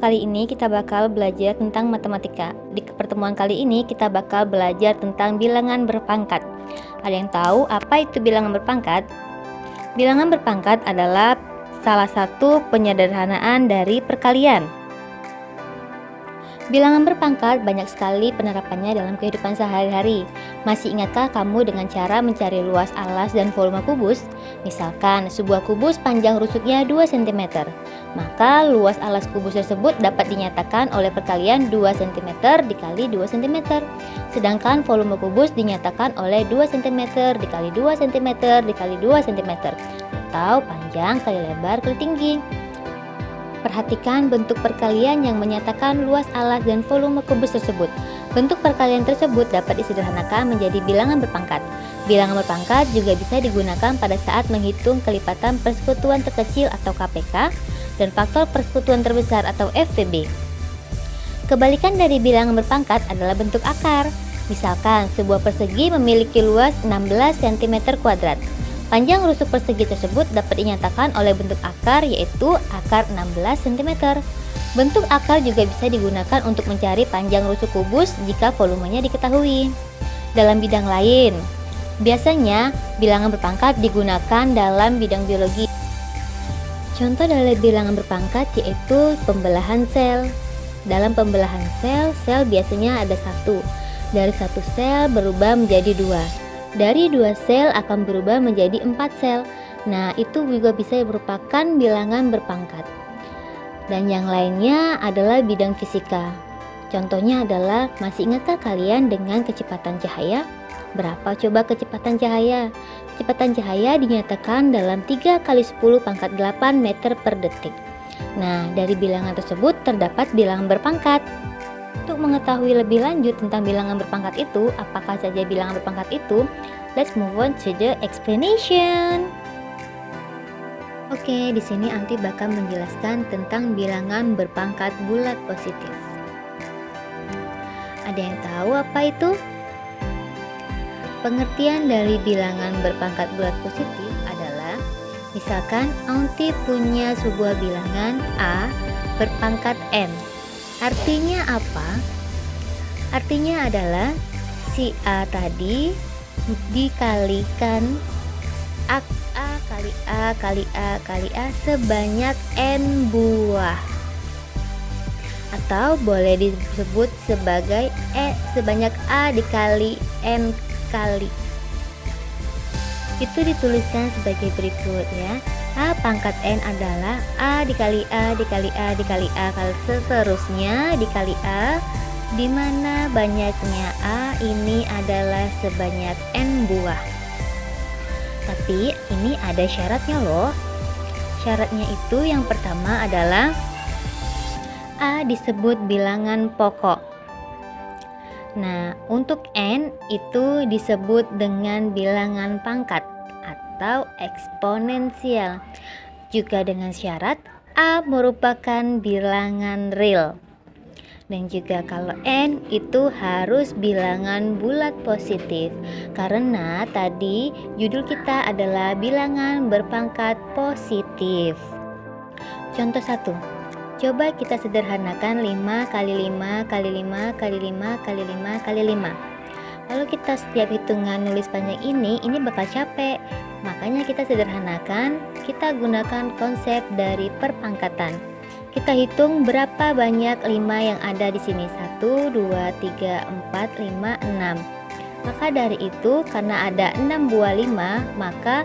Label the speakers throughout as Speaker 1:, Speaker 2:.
Speaker 1: kali ini kita bakal belajar tentang matematika. Di pertemuan kali ini kita bakal belajar tentang bilangan berpangkat. Ada yang tahu apa itu bilangan berpangkat? Bilangan berpangkat adalah salah satu penyederhanaan dari perkalian. Bilangan berpangkat banyak sekali penerapannya dalam kehidupan sehari-hari. Masih ingatkah kamu dengan cara mencari luas alas dan volume kubus? Misalkan sebuah kubus panjang rusuknya 2 cm, maka luas alas kubus tersebut dapat dinyatakan oleh perkalian 2 cm dikali 2 cm. Sedangkan volume kubus dinyatakan oleh 2 cm dikali 2 cm dikali 2 cm, atau panjang kali lebar kali tinggi. Perhatikan bentuk perkalian yang menyatakan luas alas dan volume kubus tersebut. Bentuk perkalian tersebut dapat disederhanakan menjadi bilangan berpangkat. Bilangan berpangkat juga bisa digunakan pada saat menghitung kelipatan persekutuan terkecil atau KPK dan faktor persekutuan terbesar atau FPB. Kebalikan dari bilangan berpangkat adalah bentuk akar. Misalkan sebuah persegi memiliki luas 16 cm². Panjang rusuk persegi tersebut dapat dinyatakan oleh bentuk akar, yaitu akar 16 cm. Bentuk akar juga bisa digunakan untuk mencari panjang rusuk kubus jika volumenya diketahui. Dalam bidang lain, biasanya bilangan berpangkat digunakan dalam bidang biologi. Contoh dari bilangan berpangkat yaitu pembelahan sel. Dalam pembelahan sel, sel biasanya ada satu. Dari satu sel berubah menjadi dua. Dari 2 sel akan berubah menjadi 4 sel. Nah, itu juga bisa merupakan bilangan berpangkat. Dan yang lainnya adalah bidang fisika. Contohnya adalah, masih ingatkah kalian dengan kecepatan cahaya? Berapa coba kecepatan cahaya? Kecepatan cahaya dinyatakan dalam 3 kali 10 pangkat 8 meter per detik. Nah, dari bilangan tersebut terdapat bilangan berpangkat. Untuk mengetahui lebih lanjut tentang bilangan berpangkat itu, apakah saja bilangan berpangkat itu, let's move on to the explanation. Oke, di sini Anti bakal menjelaskan tentang bilangan berpangkat bulat positif. Ada yang tahu apa itu? Pengertian dari bilangan berpangkat bulat positif adalah, misalkan Anti punya sebuah bilangan A berpangkat N. Artinya apa? Artinya adalah si A tadi dikalikan A kali A kali A kali A sebanyak N buah. Atau boleh disebut sebagai sebanyak A dikali N kali. Itu dituliskan sebagai berikut ya. A pangkat N adalah A dikali A dikali A dikali A kali seterusnya dikali A, di mana banyaknya A ini adalah sebanyak N buah. Tapi ini ada syaratnya loh. Syaratnya itu yang pertama adalah A disebut bilangan pokok. Nah, untuk N itu disebut dengan bilangan pangkat atau eksponensial, juga dengan syarat A merupakan bilangan real. Dan juga kalau N itu harus bilangan bulat positif, karena tadi judul kita adalah bilangan berpangkat positif. Contoh 1, coba kita sederhanakan 5 kali 5 kali 5 kali 5 kali 5 kali 5. Kalau kita setiap hitungan nulis panjang ini bakal capek. Makanya kita sederhanakan, kita gunakan konsep dari perpangkatan. Kita hitung berapa banyak 5 yang ada di sini. 1, 2, 3, 4, 5, 6. Maka dari itu, karena ada 6 buah 5, maka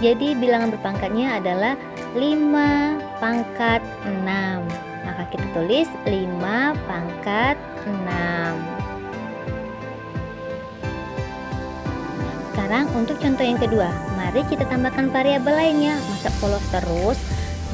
Speaker 1: jadi bilangan berpangkatnya adalah 5 pangkat 6. Maka kita tulis 5 pangkat 6. Sekarang untuk contoh yang kedua, mari kita tambahkan variabel lainnya. Masa polos terus?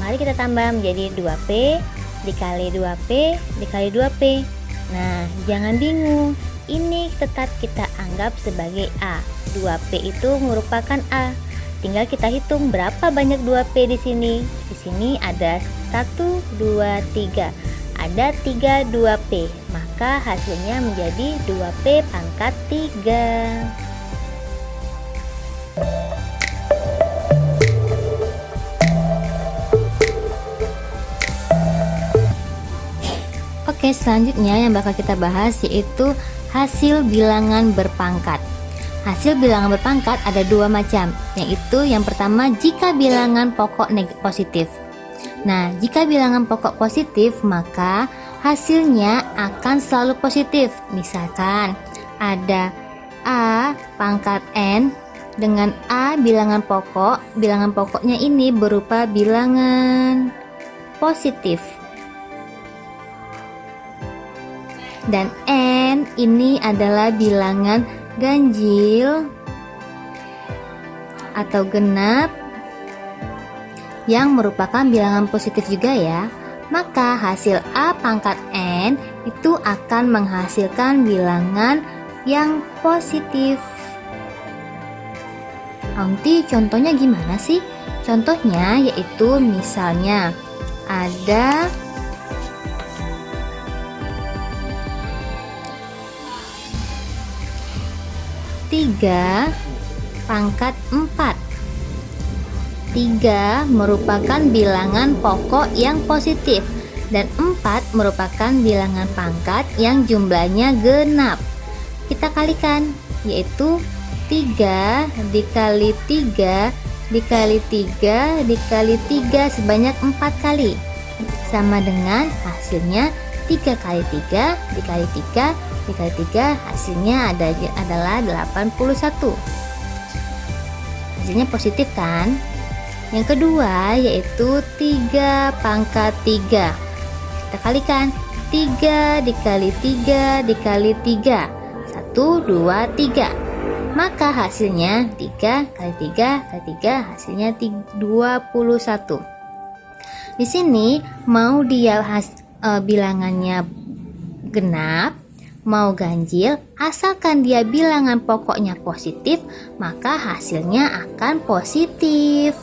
Speaker 1: Mari kita tambah menjadi 2P dikali 2P dikali 2P. Nah, jangan bingung. Ini tetap kita anggap sebagai A. 2P itu merupakan A. Tinggal kita hitung berapa banyak 2P di sini. Di sini ada 1, 2, 3. Ada 3 2P. Maka hasilnya menjadi 2P pangkat 3. Oke, selanjutnya yang bakal kita bahas yaitu hasil bilangan berpangkat. Hasil bilangan berpangkat ada dua macam, yaitu yang pertama jika bilangan pokok positif. Nah, jika bilangan pokok positif, maka hasilnya akan selalu positif. Misalkan ada A pangkat N dengan A bilangan pokoknya ini berupa bilangan positif. Dan N ini adalah bilangan ganjil atau genap yang merupakan bilangan positif juga ya. Maka hasil A pangkat N itu akan menghasilkan bilangan yang positif. Nanti contohnya gimana sih? Contohnya yaitu misalnya ada 3 pangkat 4. 3 merupakan bilangan pokok yang positif dan 4 merupakan bilangan pangkat yang jumlahnya genap. Kita kalikan, yaitu 3 dikali 3 dikali 3 dikali 3 sebanyak 4 kali, sama dengan hasilnya 3 kali 3 dikali 3 dikali 3, hasilnya adalah 81. Hasilnya positif kan? Yang kedua yaitu 3 pangkat 3. Kita kalikan, 3 dikali 3 dikali 3, 1, 2, 3. Maka hasilnya 3 kali 3 kali 3, hasilnya 21. Di sini mau dia bilangannya genap, mau ganjil, asalkan dia bilangan pokoknya positif, maka hasilnya akan positif.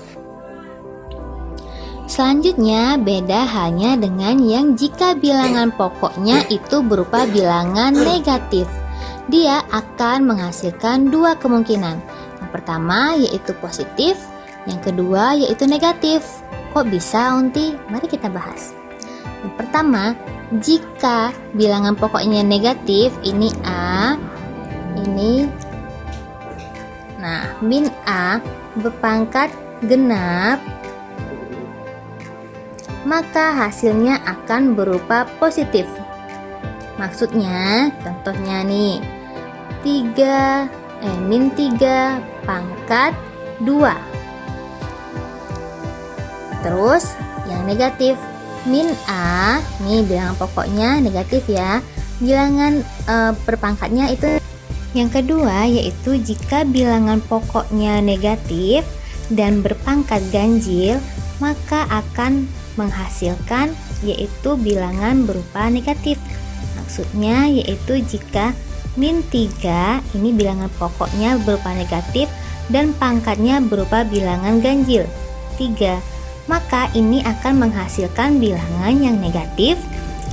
Speaker 1: Selanjutnya beda halnya dengan yang jika bilangan pokoknya itu berupa bilangan negatif. Dia akan menghasilkan dua kemungkinan. Yang pertama yaitu positif, yang kedua yaitu negatif. Kok bisa, Unti? Mari kita bahas. Yang pertama, jika bilangan pokoknya negatif, ini A, ini min A berpangkat genap, maka hasilnya akan berupa positif. Maksudnya, contohnya nih, min 3 pangkat 2. Terus yang negatif, min A, nih bilangan pokoknya negatif ya. Bilangan berpangkatnya itu yang kedua, yaitu jika bilangan pokoknya negatif dan berpangkat ganjil, maka akan menghasilkan yaitu bilangan berupa negatif. Maksudnya yaitu jika min 3 ini bilangan pokoknya berupa negatif dan pangkatnya berupa bilangan ganjil 3, maka ini akan menghasilkan bilangan yang negatif.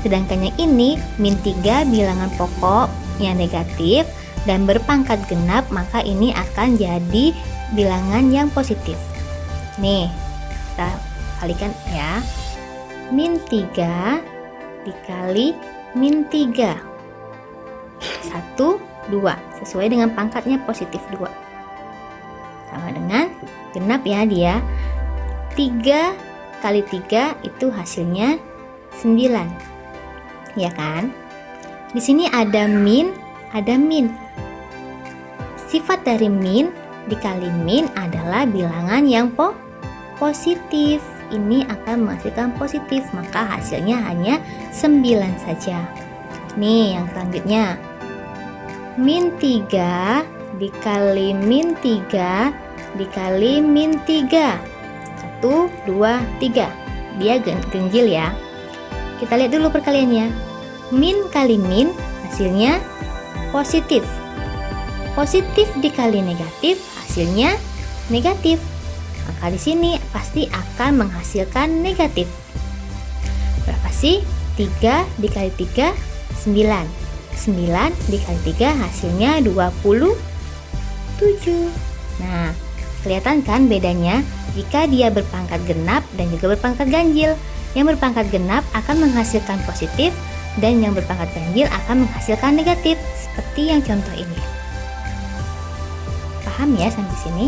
Speaker 1: Sedangkan yang ini min 3 bilangan pokok yang negatif dan berpangkat genap, maka ini akan jadi bilangan yang positif. Nih, kita kalikan ya. Min 3 dikali min 3, 1, 2, sesuai dengan pangkatnya positif 2, sama dengan genap ya dia. 3 kali 3 itu hasilnya 9, ya kan? Di sini ada min. Sifat dari min dikali min adalah bilangan yang positif. Ini akan menghasilkan positif, maka hasilnya hanya 9 saja. Nih yang selanjutnya, min 3 dikali min 3 dikali min 3, 1, 2, 3. Dia ganjil ya. Kita lihat dulu perkaliannya. Min kali min hasilnya positif. Positif dikali negatif hasilnya negatif. Maka di sini pasti akan menghasilkan negatif. Berapa sih? 3 dikali 3, 9. 9 dikali 3 hasilnya 27. Nah, kelihatan kan bedanya jika dia berpangkat genap dan juga berpangkat ganjil. Yang berpangkat genap akan menghasilkan positif, dan yang berpangkat ganjil akan menghasilkan negatif, seperti yang contoh ini. Paham ya sampai sini?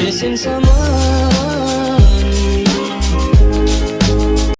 Speaker 2: Missing someone